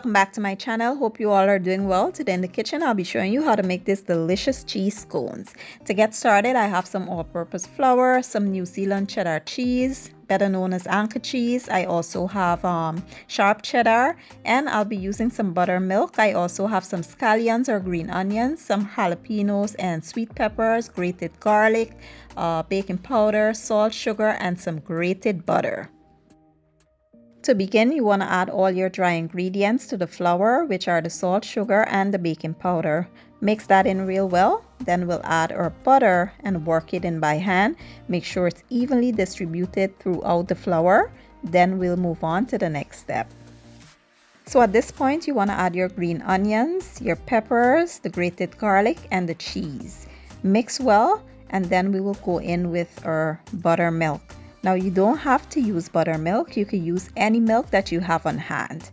welcome back to my channel. Hope you all are doing well. Today in the kitchen I'll be showing you how to make this delicious cheese scones. To get started, I have some all-purpose flour, some New Zealand cheddar cheese, better known as anchor cheese. I also have sharp cheddar, and I'll be using some buttermilk. I also have some scallions or green onions, some jalapeños and sweet peppers, grated garlic, baking powder, salt, sugar, and some grated butter. To begin, you want to add all your dry ingredients to the flour, which are the salt, sugar, and the baking powder. Mix that in real well. Then we'll add our butter and work it in by hand. Make sure it's evenly distributed throughout the flour. Then we'll move on to the next step. So at this point, you want to add your green onions, your peppers, the grated garlic, and the cheese. Mix well, and then we will go in with our buttermilk. Now you don't have to use buttermilk, you can use any milk that you have on hand.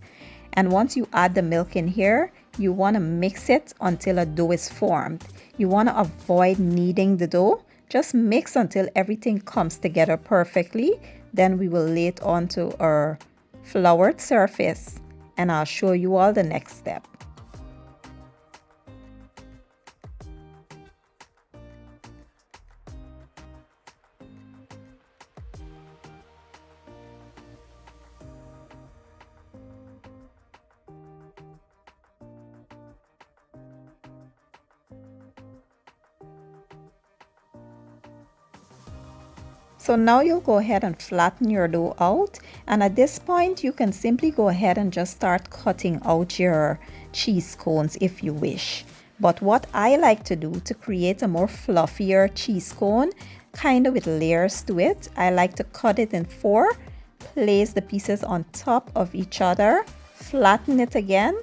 And once you add the milk in here, you want to mix it until a dough is formed. You want to avoid kneading the dough. Just mix until everything comes together perfectly. Then we will lay it onto our floured surface, and I'll show you all the next step. So now you'll go ahead and flatten your dough out, and at this point you can simply go ahead and just start cutting out your cheese cones if you wish. But what I like to do to create a more fluffier cheese cone, kind of with layers to it, I like to cut it in 4, place the pieces on top of each other, flatten it again,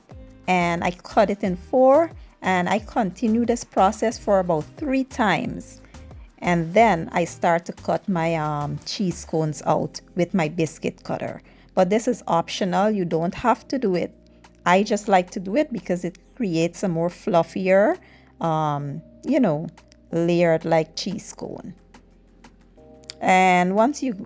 and I cut it in 4, and I continue this process for about 3 times. And then I start to cut my cheese cones out with my biscuit cutter. But this is optional, you don't have to do it. I just like to do it because it creates a more fluffier, layered like cheese cone. And once you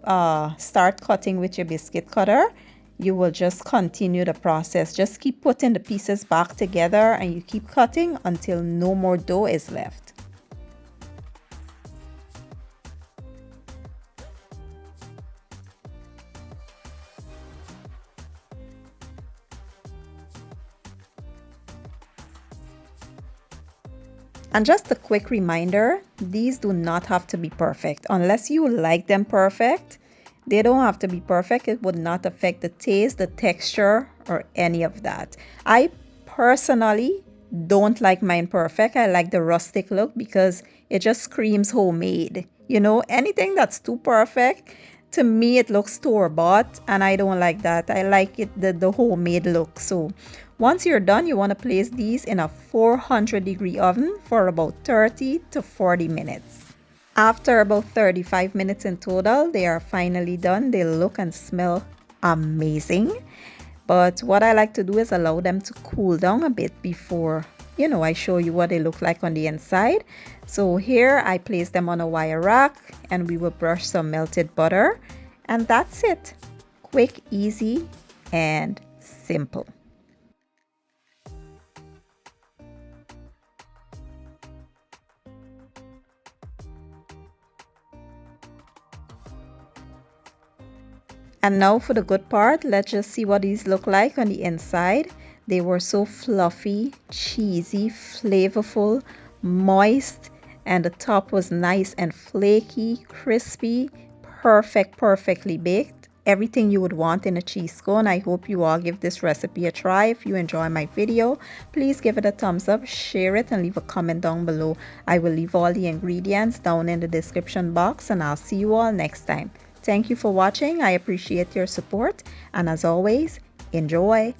start cutting with your biscuit cutter, you will just continue the process. Just keep putting the pieces back together and you keep cutting until no more dough is left. And just a quick reminder, these do not have to be perfect. Unless you like them perfect, they don't have to be perfect. It would not affect the taste, the texture, or any of that. I personally don't like mine perfect. I like the rustic look because it just screams homemade. You know, anything that's too perfect, to me it looks store-bought, and I don't like that. I like it the homemade look. So once you're done, you want to place these in a 400-degree oven for about 30 to 40 minutes. After about 35 minutes in total, they are finally done. They look and smell amazing. But what I like to do is allow them to cool down a bit before, I show you what they look like on the inside. So here I place them on a wire rack, and we will brush some melted butter. And that's it. Quick, easy, and simple. And now for the good part, let's just see what these look like on the inside. They were so fluffy, cheesy, flavorful, moist, and the top was nice and flaky, crispy, perfectly baked. Everything you would want in a cheese cone. I hope you all give this recipe a try. If you enjoy my video, please give it a thumbs up, share it, and leave a comment down below. I will leave all the ingredients down in the description box, and I'll see you all next time. Thank you for watching. I appreciate your support, and as always, enjoy.